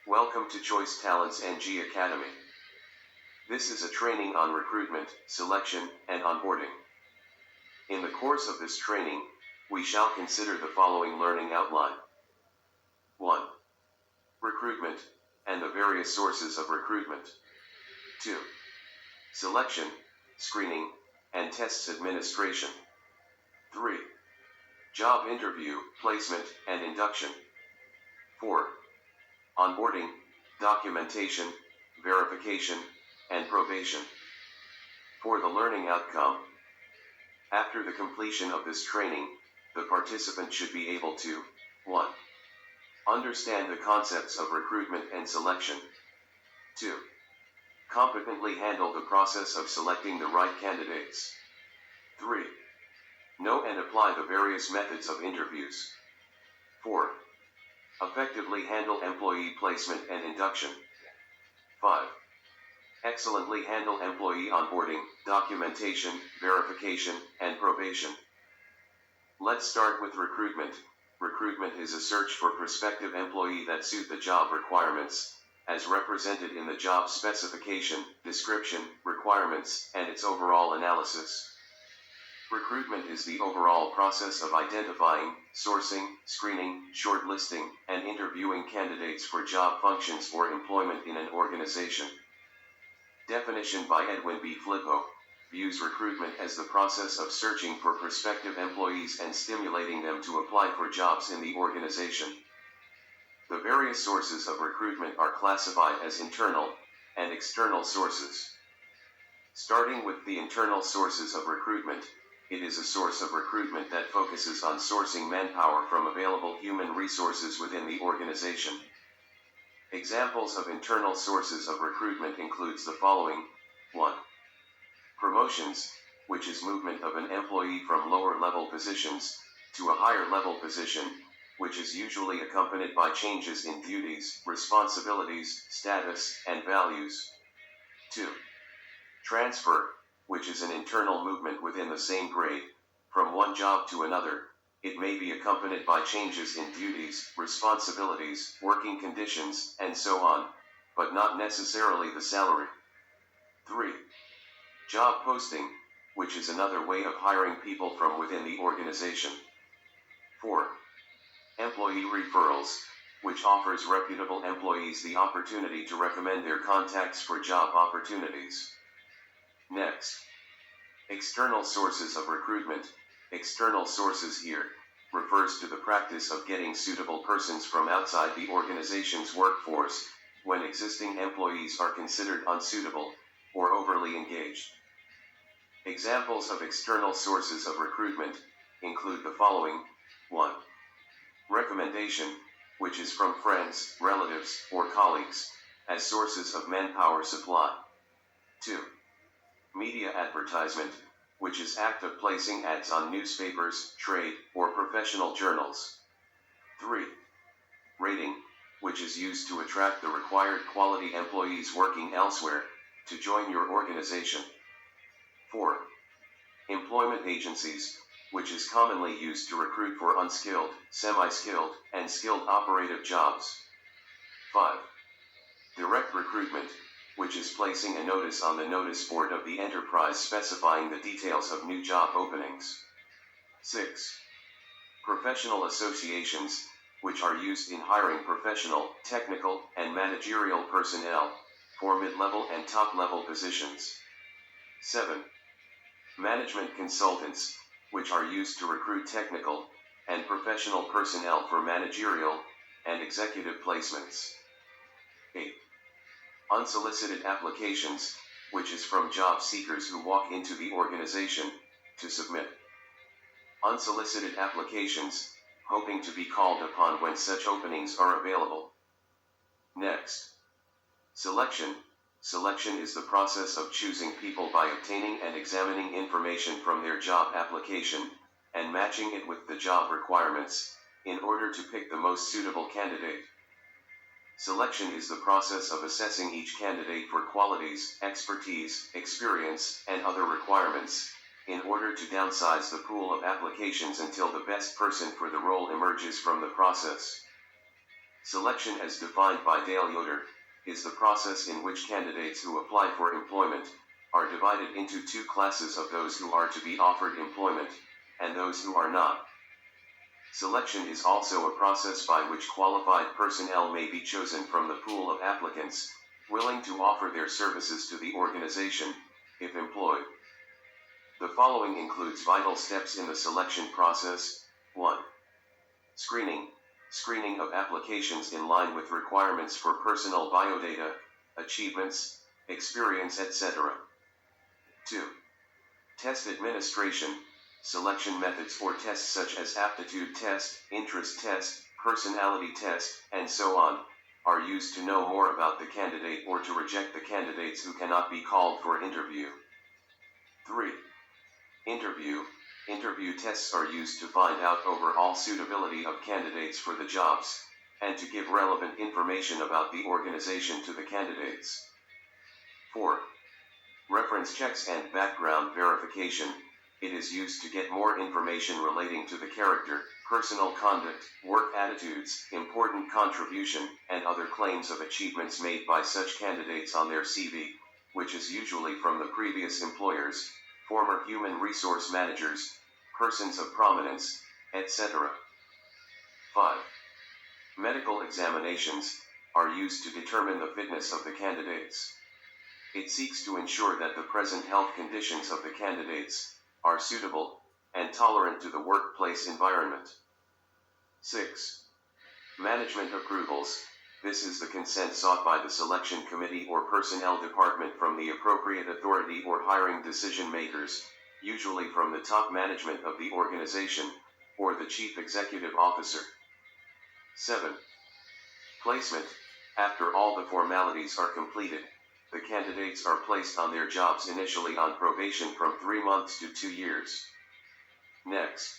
Welcome to Choice Talents NG Academy. This is a training on recruitment, selection, and onboarding. In the course of this training, we shall consider the following learning outline. 1. Recruitment, and the various sources of recruitment. 2. Selection, screening, and tests administration. 3. Job interview, placement, and induction. 4. Onboarding, documentation, verification, and probation. For the learning outcome, after the completion of this training, the participant should be able to 1. Understand the concepts of recruitment and selection. 2. Competently handle the process of selecting the right candidates. 3. Know and apply the various methods of interviews. 4. Effectively handle employee placement and induction. 5. Excellently handle employee onboarding, documentation, verification, and probation. Let's start with recruitment. Recruitment is a search for prospective employee that suit the job requirements, as represented in the job specification, description, requirements, and its overall analysis. Recruitment is the overall process of identifying, sourcing, screening, shortlisting, and interviewing candidates for job functions or employment in an organization. Definition by Edwin B. Flippo views recruitment as the process of searching for prospective employees and stimulating them to apply for jobs in the organization. The various sources of recruitment are classified as internal and external sources. Starting with the internal sources of recruitment, it is a source of recruitment that focuses on sourcing manpower from available human resources within the organization. Examples of internal sources of recruitment includes the following. 1. Promotions, which is movement of an employee from lower level positions to a higher level position, which is usually accompanied by changes in duties, responsibilities, status, and values. 2. Transfer, which is an internal movement within the same grade, from one job to another. It may be accompanied by changes in duties, responsibilities, working conditions, and so on, but not necessarily the salary. 3. Job posting, which is another way of hiring people from within the organization. 4. Employee referrals, which offers reputable employees the opportunity to recommend their contacts for job opportunities. Next, external sources of recruitment. External sources here refers to the practice of getting suitable persons from outside the organization's workforce when existing employees are considered unsuitable or overly engaged. Examples of external sources of recruitment include the following. 1. Recommendation, which is from friends, relatives, or colleagues, as sources of manpower supply. 2. Media advertisement, which is act of placing ads on newspapers, trade, or professional journals. 3. Rating, which is used to attract the required quality employees working elsewhere to join your organization. 4. Employment agencies, which is commonly used to recruit for unskilled, semi-skilled, and skilled operative jobs. 5. Direct recruitment, which is placing a notice on the notice board of the enterprise specifying the details of new job openings. 6. Professional associations, which are used in hiring professional, technical, and managerial personnel for mid-level and top-level positions. 7. Management consultants, which are used to recruit technical and professional personnel for managerial and executive placements. 8. Unsolicited applications, which is from job seekers who walk into the organization to submit unsolicited applications, hoping to be called upon when such openings are available. Next, selection. Selection is the process of choosing people by obtaining and examining information from their job application and matching it with the job requirements in order to pick the most suitable candidate. Selection is the process of assessing each candidate for qualities, expertise, experience, and other requirements, in order to downsize the pool of applications until the best person for the role emerges from the process. Selection as defined by Dale Yoder is the process in which candidates who apply for employment are divided into two classes of those who are to be offered employment and those who are not. Selection is also a process by which qualified personnel may be chosen from the pool of applicants willing to offer their services to the organization, if employed. The following includes vital steps in the selection process. 1. Screening. Screening of applications in line with requirements for personal biodata, achievements, experience, etc. 2. Test administration. Selection methods or tests such as aptitude test, interest test, personality test, and so on, are used to know more about the candidate or to reject the candidates who cannot be called for interview. 3. Interview. Interview tests are used to find out overall suitability of candidates for the jobs, and to give relevant information about the organization to the candidates. 4. Reference checks and background verification. It is used to get more information relating to the character, personal conduct, work attitudes, important contribution, and other claims of achievements made by such candidates on their CV, which is usually from the previous employers, former human resource managers, persons of prominence, etc. 5. Medical examinations are used to determine the fitness of the candidates. It seeks to ensure that the present health conditions of the candidates are suitable and tolerant to the workplace environment. 6. Management approvals. This is the consent sought by the selection committee or personnel department from the appropriate authority or hiring decision makers, usually from the top management of the organization, or the chief executive officer. 7. Placement. After all the formalities are completed, the candidates are placed on their jobs initially on probation from 3 months to 2 years. Next.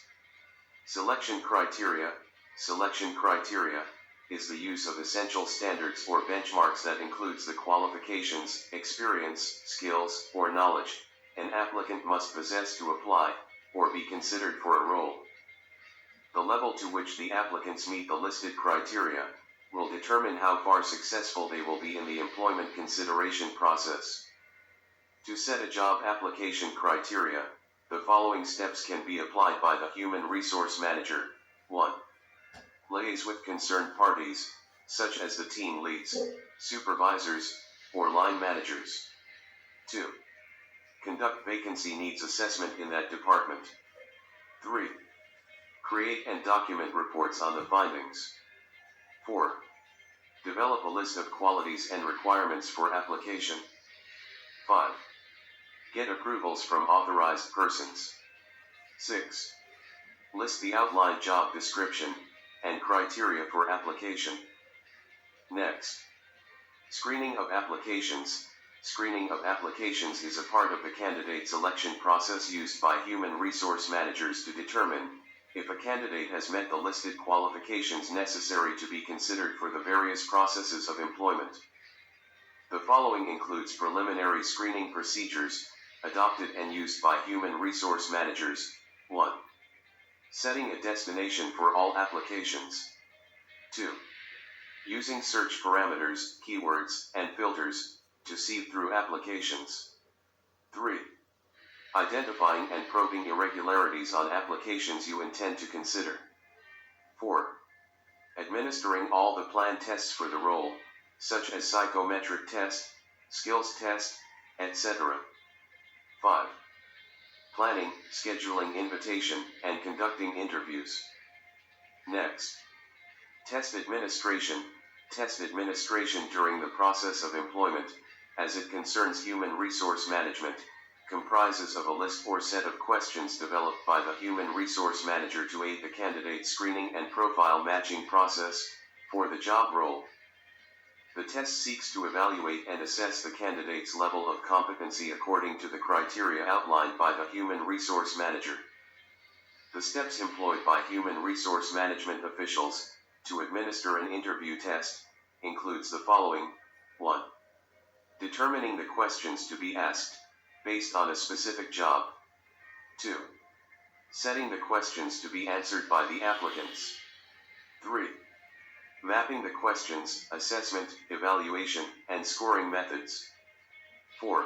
Selection criteria. Selection criteria is the use of essential standards or benchmarks that includes the qualifications, experience, skills, or knowledge an applicant must possess to apply or be considered for a role. The level to which the applicants meet the listed criteria will determine how far successful they will be in the employment consideration process. To set a job application criteria, the following steps can be applied by the human resource manager. 1. Liaise with concerned parties, such as the team leads, supervisors, or line managers. 2. Conduct vacancy needs assessment in that department. 3. Create and document reports on the findings. 4. Develop a list of qualities and requirements for application. 5. Get approvals from authorized persons. 6. List the outlined job description and criteria for application. Next. Screening of applications. Screening of applications is a part of the candidate selection process used by human resource managers to determine if a candidate has met the listed qualifications necessary to be considered for the various processes of employment. The following includes preliminary screening procedures, adopted and used by human resource managers. 1. Setting a destination for all applications. 2. Using search parameters, keywords, and filters to sieve through applications. 3. Identifying and probing irregularities on applications you intend to consider. 4. Administering all the planned tests for the role, such as psychometric test, skills test, etc. 5. Planning, scheduling invitation, and conducting interviews. Next. Test administration. Test administration during the process of employment, as it concerns human resource management, comprises of a list or set of questions developed by the human resource manager to aid the candidate screening and profile matching process for the job role. The test seeks to evaluate and assess the candidate's level of competency according to the criteria outlined by the human resource manager. The steps employed by human resource management officials to administer an interview test includes the following. 1. Determining the questions to be asked based on a specific job. 2. Setting the questions to be answered by the applicants. 3. Mapping the questions, assessment, evaluation, and scoring methods. 4.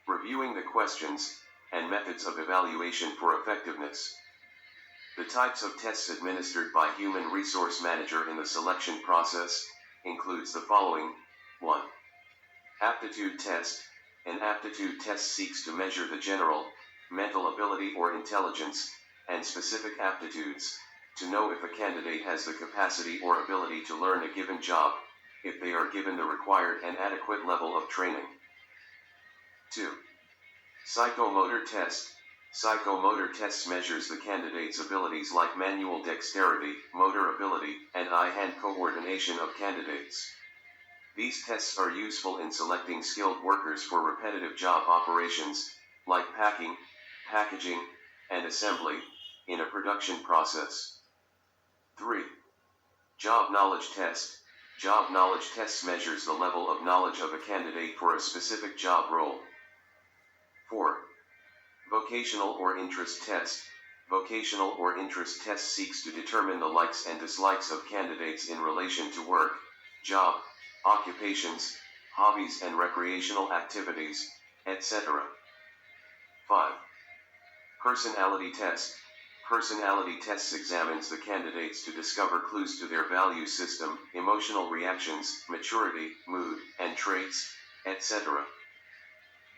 Reviewing the questions and methods of evaluation for effectiveness. The types of tests administered by Human Resource Manager in the selection process includes the following. 1. Aptitude test. An aptitude test seeks to measure the general, mental ability or intelligence, and specific aptitudes, to know if a candidate has the capacity or ability to learn a given job, if they are given the required and adequate level of training. 2. Psychomotor test. Psychomotor tests measures the candidate's abilities like manual dexterity, motor ability, and eye-hand coordination of candidates. These tests are useful in selecting skilled workers for repetitive job operations, like packing, packaging, and assembly, in a production process. 3. Job knowledge test. Job knowledge test measures the level of knowledge of a candidate for a specific job role. 4. Vocational or interest test. Vocational or interest test seeks to determine the likes and dislikes of candidates in relation to work, job, occupations, hobbies and recreational activities, etc. 5. Personality test. Personality tests examines the candidates to discover clues to their value system, emotional reactions, maturity, mood, and traits, etc.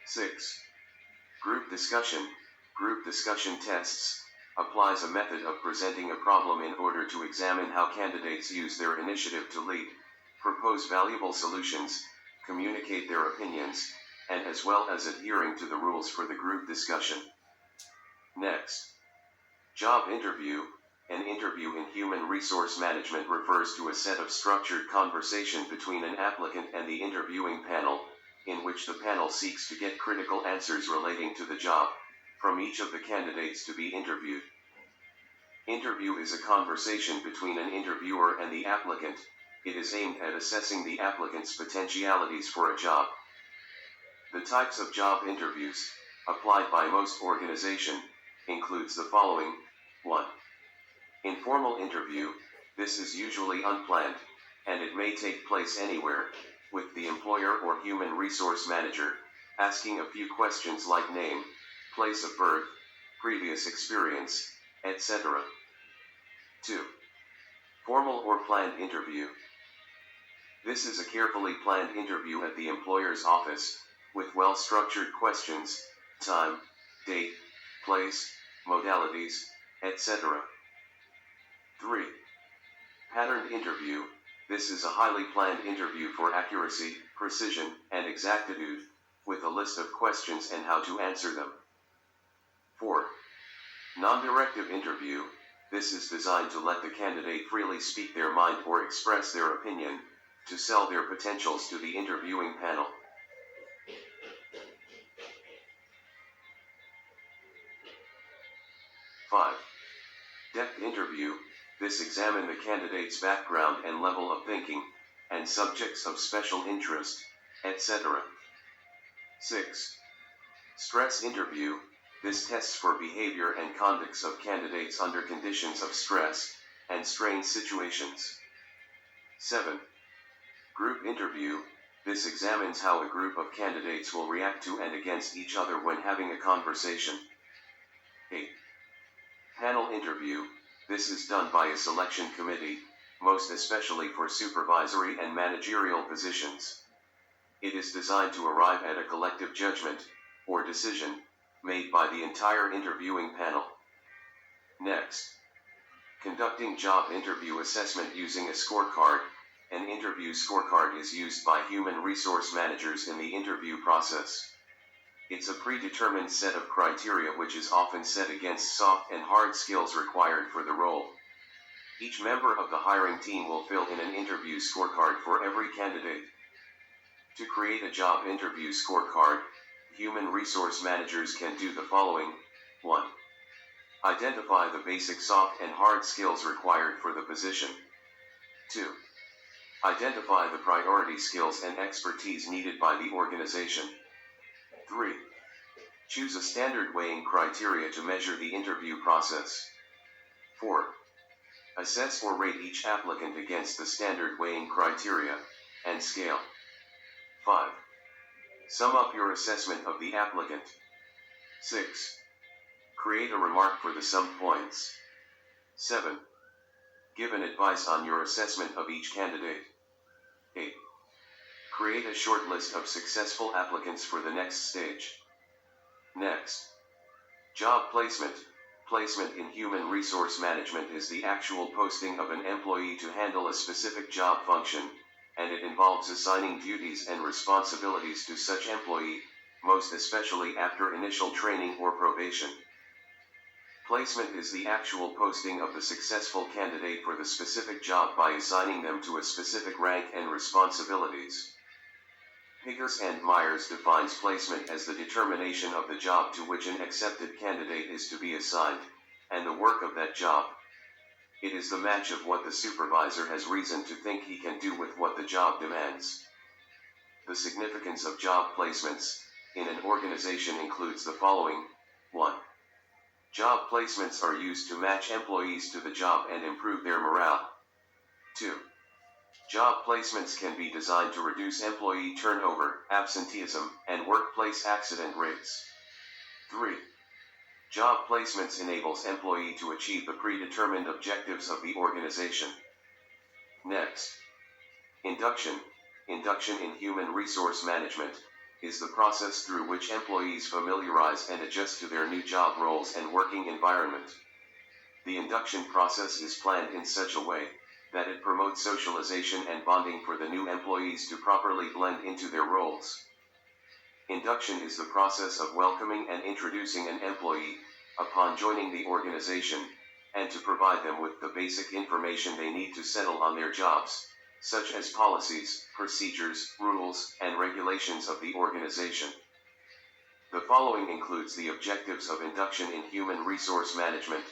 6. Group discussion. Group discussion tests applies a method of presenting a problem in order to examine how candidates use their initiative to lead, propose valuable solutions, communicate their opinions, and as well as adhering to the rules for the group discussion. Next. Job interview. An interview in human resource management refers to a set of structured conversation between an applicant and the interviewing panel, in which the panel seeks to get critical answers relating to the job from each of the candidates to be interviewed. Interview is a conversation between an interviewer and the applicant. It is aimed at assessing the applicant's potentialities for a job. The types of job interviews applied by most organizations includes the following. 1. Informal interview. This is usually unplanned, and it may take place anywhere, with the employer or human resource manager asking a few questions like name, place of birth, previous experience, etc. 2. Formal or planned interview. This is a carefully planned interview at the employer's office, with well-structured questions, time, date, place, modalities, etc. 3. Patterned interview. This is a highly planned interview for accuracy, precision, and exactitude, with a list of questions and how to answer them. 4. Non-directive interview. This is designed to let the candidate freely speak their mind or express their opinion, to sell their potentials to the interviewing panel. 5. Depth interview. This examines the candidate's background and level of thinking, and subjects of special interest, etc. 6. Stress interview. This tests for behavior and conducts of candidates under conditions of stress and strained situations. 7. Group interview. This examines how a group of candidates will react to and against each other when having a conversation. 8. Panel interview. This is done by a selection committee, most especially for supervisory and managerial positions. It is designed to arrive at a collective judgment, or decision, made by the entire interviewing panel. Next. Conducting job interview assessment using a scorecard. An interview scorecard is used by human resource managers in the interview process. It's a predetermined set of criteria which is often set against soft and hard skills required for the role. Each member of the hiring team will fill in an interview scorecard for every candidate. To create a job interview scorecard, human resource managers can do the following. 1. Identify the basic soft and hard skills required for the position. 2. Identify the priority skills and expertise needed by the organization. 3. Choose a standard weighing criteria to measure the interview process. 4. Assess or rate each applicant against the standard weighing criteria and scale. 5. Sum up your assessment of the applicant. 6. Create a remark for the sum points. 7. Give an advice on your assessment of each candidate. 8. Create a short list of successful applicants for the next stage. Next. Job placement. Placement in human resource management is the actual posting of an employee to handle a specific job function, and it involves assigning duties and responsibilities to such employee, most especially after initial training or probation. Placement is the actual posting of the successful candidate for the specific job by assigning them to a specific rank and responsibilities. Pickers and Myers defines placement as the determination of the job to which an accepted candidate is to be assigned, and the work of that job. It is the match of what the supervisor has reason to think he can do with what the job demands. The significance of job placements in an organization includes the following. 1. Job placements are used to match employees to the job and improve their morale. 2. Job placements can be designed to reduce employee turnover, absenteeism, and workplace accident rates. 3. Job placements enables employee to achieve the predetermined objectives of the organization. Next. Induction. Induction in human resource management is the process through which employees familiarize and adjust to their new job roles and working environment. The induction process is planned in such a way that it promotes socialization and bonding for the new employees to properly blend into their roles. Induction is the process of welcoming and introducing an employee upon joining the organization, and to provide them with the basic information they need to settle on their jobs, such as policies, procedures, rules, and regulations of the organization. The following includes the objectives of induction in human resource management.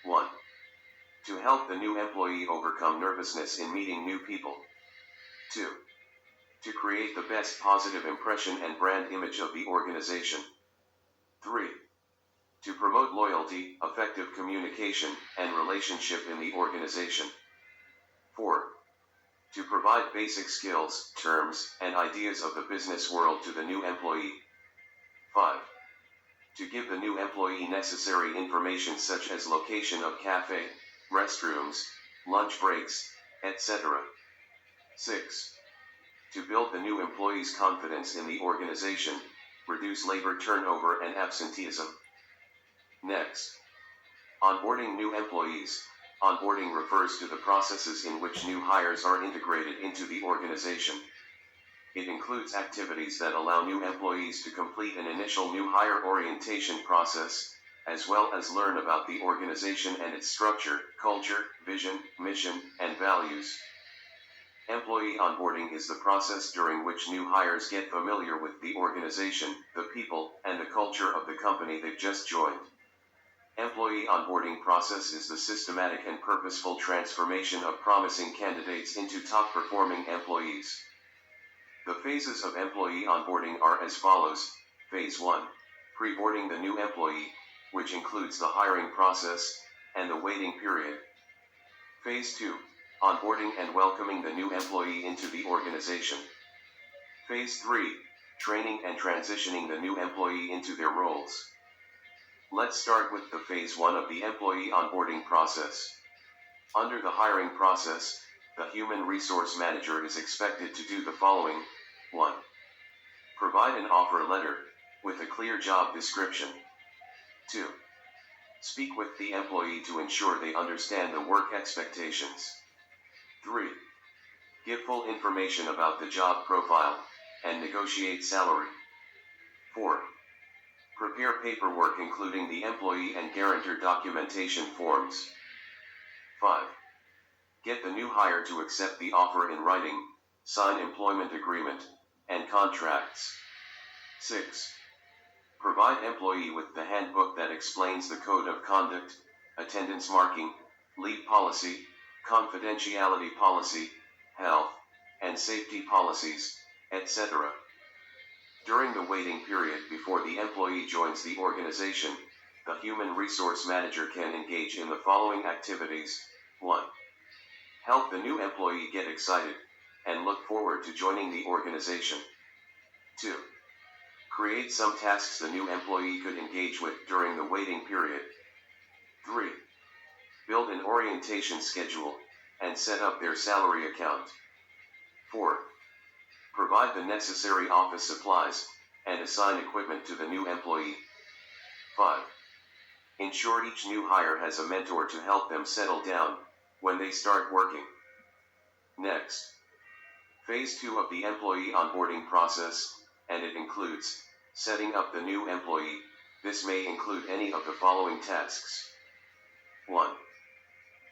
1. To help the new employee overcome nervousness in meeting new people. 2. To create the best positive impression and brand image of the organization. 3. To promote loyalty, effective communication, and relationship in the organization. 4. To provide basic skills, terms, and ideas of the business world to the new employee. 5. To give the new employee necessary information such as location of cafe, restrooms, lunch breaks, etc. 6. To build the new employee's confidence in the organization, reduce labor turnover and absenteeism. Next. Onboarding new employees. Onboarding refers to the processes in which new hires are integrated into the organization. It includes activities that allow new employees to complete an initial new hire orientation process, as well as learn about the organization and its structure, culture, vision, mission, and values. Employee onboarding is the process during which new hires get familiar with the organization, the people, and the culture of the company they've just joined. Employee onboarding process is the systematic and purposeful transformation of promising candidates into top-performing employees. The phases of employee onboarding are as follows. Phase 1. Pre-boarding the new employee, which includes the hiring process and the waiting period. Phase 2. Onboarding and welcoming the new employee into the organization. Phase 3. Training and transitioning the new employee into their roles. Let's start with the Phase 1 of the employee onboarding process. Under the hiring process, the human resource manager is expected to do the following. 1. Provide an offer letter with a clear job description. 2. Speak with the employee to ensure they understand the work expectations. 3. Give full information about the job profile and negotiate salary. 4. Prepare paperwork including the employee and guarantor documentation forms. 5. Get the new hire to accept the offer in writing, sign employment agreement, and contracts. 6. Provide employee with the handbook that explains the code of conduct, attendance marking, leave policy, confidentiality policy, health and safety policies, etc. During the waiting period before the employee joins the organization, the human resource manager can engage in the following activities. 1. Help the new employee get excited and look forward to joining the organization. 2. Create some tasks the new employee could engage with during the waiting period. 3. Build an orientation schedule and set up their salary account. 4. Provide the necessary office supplies and assign equipment to the new employee. 5. Ensure each new hire has a mentor to help them settle down when they start working. Next, Phase 2 of the employee onboarding process, and it includes setting up the new employee. This may include any of the following tasks. 1.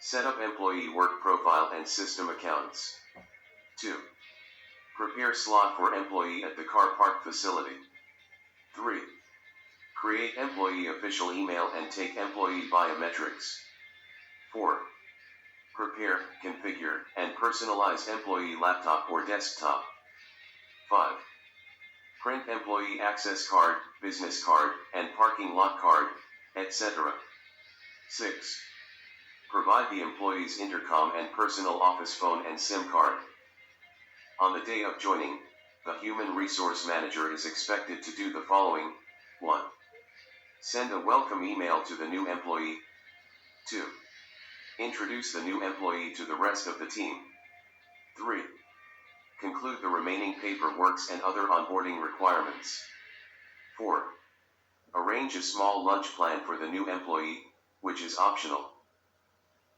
Set up employee work profile and system accounts. 2. Prepare slot for employee at the car park facility. 3. Create employee official email and take employee biometrics. 4. Prepare, configure, and personalize employee laptop or desktop. 5. Print employee access card, business card, and parking lot card, etc. 6. Provide the employee's intercom and personal office phone and SIM card. On the day of joining, the Human Resource Manager is expected to do the following. 1. Send a welcome email to the new employee. 2. Introduce the new employee to the rest of the team. 3. Conclude the remaining paperwork and other onboarding requirements. 4. Arrange a small lunch plan for the new employee, which is optional.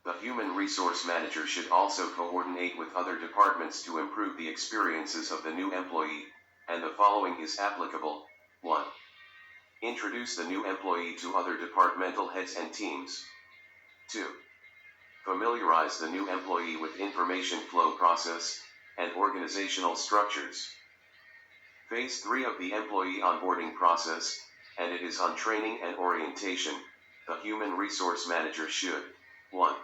The Human Resource Manager should also coordinate with other departments to improve the experiences of the new employee, and the following is applicable. 1. Introduce the new employee to other departmental heads and teams. 2. Familiarize the new employee with information flow process and organizational structures. Phase 3 of the employee onboarding process, and it is on training and orientation. The Human Resource Manager should 1.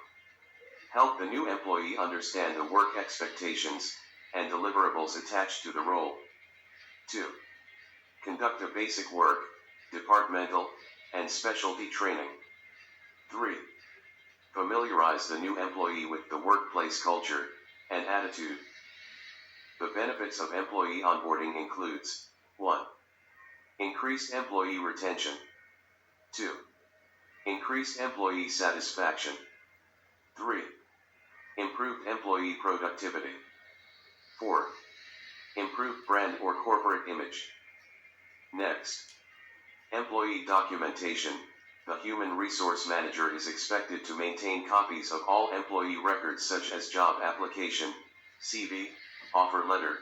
Help the new employee understand the work expectations and deliverables attached to the role. 2. Conduct a basic work, departmental, and specialty training. 3. Familiarize the new employee with the workplace culture and attitude. The benefits of employee onboarding includes 1. Increased employee retention. 2. Increased employee satisfaction. 3. Improved employee productivity. 4. Improved brand or corporate image. Next, employee documentation. The Human Resource Manager is expected to maintain copies of all employee records such as job application, CV, offer letter,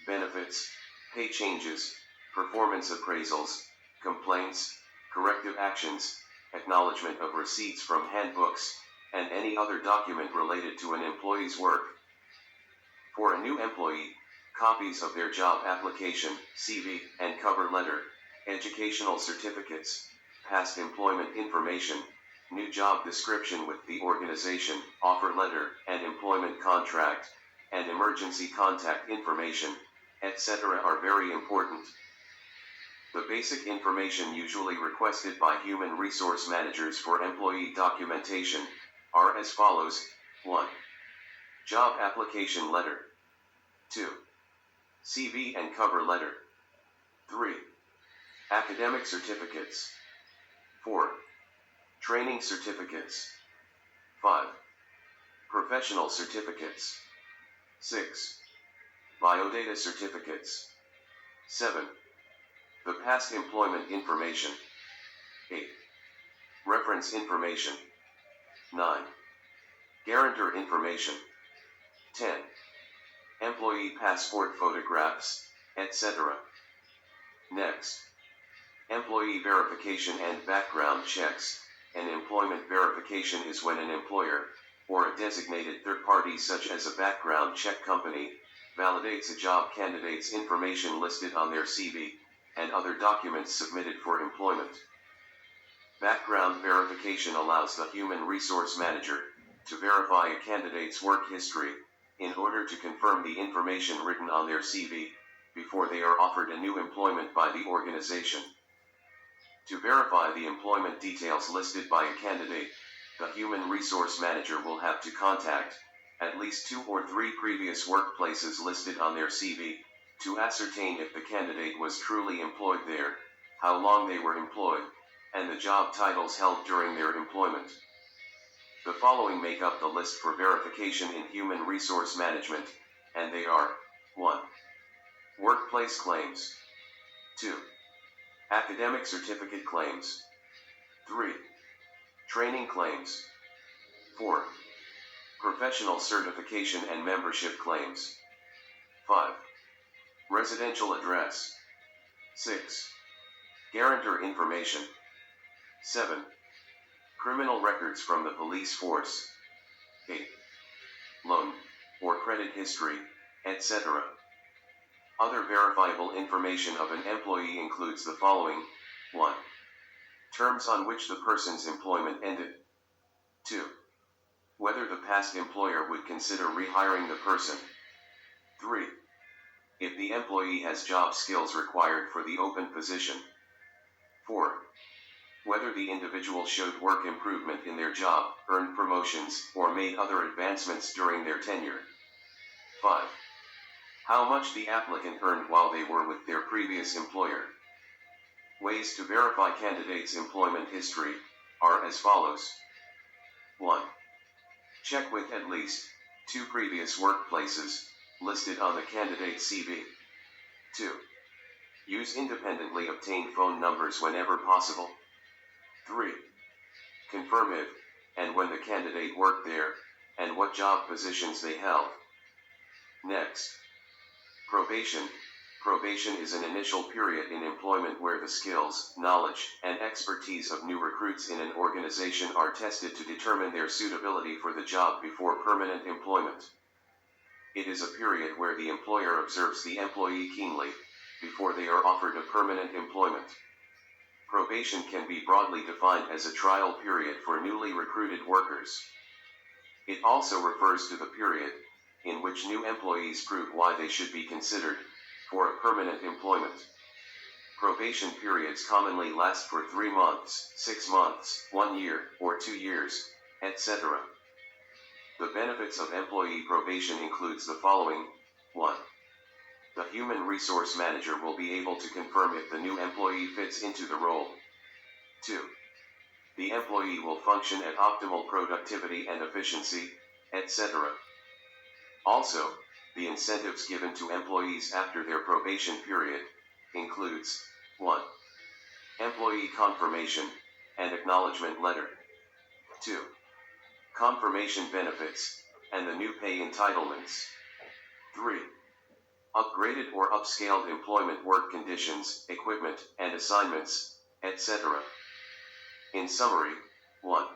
benefits, pay changes, performance appraisals, complaints, corrective actions, acknowledgement of receipts from handbooks, and any other document related to an employee's work. For a new employee, copies of their job application, CV, and cover letter, educational certificates, past employment information, new job description with the organization, offer letter, and employment contract, and emergency contact information, etc. are very important. The basic information usually requested by human resource managers for employee documentation are as follows. 1. Job application letter. 2. CV and cover letter. 3. Academic certificates. 4. Training certificates. 5. Professional certificates. 6. Biodata certificates. 7. The past employment information. 8. Reference information. 9. Guarantor information. 10. Employee passport photographs, etc. Next, employee verification and background checks. An employment verification is when an employer, or a designated third party such as a background check company, validates a job candidate's information listed on their CV, and other documents submitted for employment. Background verification allows the human resource manager to verify a candidate's work history in order to confirm the information written on their CV before they are offered a new employment by the organization. To verify the employment details listed by a candidate, the human resource manager will have to contact at least 2 or 3 previous workplaces listed on their CV to ascertain if the candidate was truly employed there, how long they were employed, and the job titles held during their employment. The following make up the list for verification in human resource management, and they are: 1. Workplace claims. 2. Academic certificate claims. 3. Training claims. 4. Professional certification and membership claims. 5. Residential address. 6. Guarantor information. 7. Criminal records from the police force. 8. Loan or credit history, etc. Other verifiable information of an employee includes the following: 1. Terms on which the person's employment ended. 2. Whether the past employer would consider rehiring the person. 3. If the employee has job skills required for the open position. 4. Whether the individual showed work improvement in their job, earned promotions, or made other advancements during their tenure. 5. How much the applicant earned while they were with their previous employer. Ways to verify candidates' employment history are as follows. 1. Check with at least 2 previous workplaces listed on the candidate's CV. 2. Use independently obtained phone numbers whenever possible. 3. Confirm if and when the candidate worked there, and what job positions they held. Next. Probation. Probation is an initial period in employment where the skills, knowledge, and expertise of new recruits in an organization are tested to determine their suitability for the job before permanent employment. It is a period where the employer observes the employee keenly before they are offered a permanent employment. Probation can be broadly defined as a trial period for newly recruited workers. It also refers to the period in which new employees prove why they should be considered for a permanent employment. Probation periods commonly last for 3 months, 6 months, 1 year, or 2 years, etc. The benefits of employee probation includes the following. 1. The human resource manager will be able to confirm if the new employee fits into the role. 2. The employee will function at optimal productivity and efficiency, etc. Also, the incentives given to employees after their probation period includes 1. Employee confirmation and acknowledgement letter. 2. Confirmation benefits and the new pay entitlements. 3. Upgraded or upscaled employment work conditions, equipment, and assignments, etc. In summary, 1.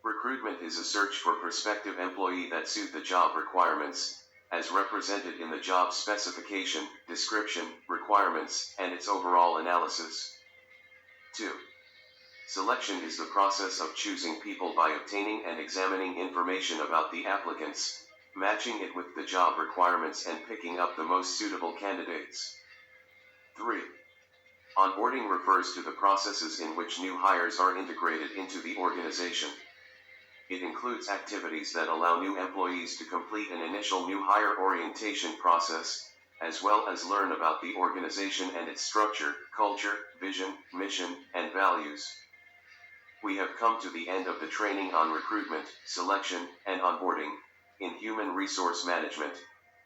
Recruitment is a search for prospective employee that suit the job requirements, as represented in the job specification, description, requirements, and its overall analysis. 2. Selection is the process of choosing people by obtaining and examining information about the applicants, matching it with the job requirements and picking up the most suitable candidates. 3. Onboarding refers to the processes in which new hires are integrated into the organization. It includes activities that allow new employees to complete an initial new hire orientation process, as well as learn about the organization and its structure, culture, vision, mission, and values. We have come to the end of the training on recruitment, selection, and onboarding in human resource management.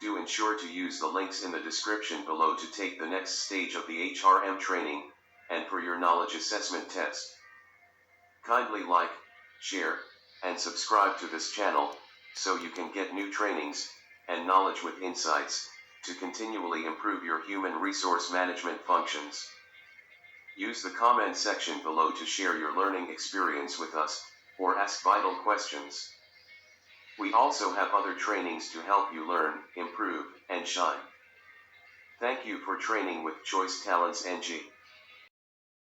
Do ensure to use the links in the description below to take the next stage of the HRM training, and for your knowledge assessment test. Kindly like, share, and subscribe to this channel, so you can get new trainings, and knowledge with insights, to continually improve your human resource management functions. Use the comment section below to share your learning experience with us, or ask vital questions. We also have other trainings to help you learn, improve, and shine. Thank you for training with Choice Talents NG.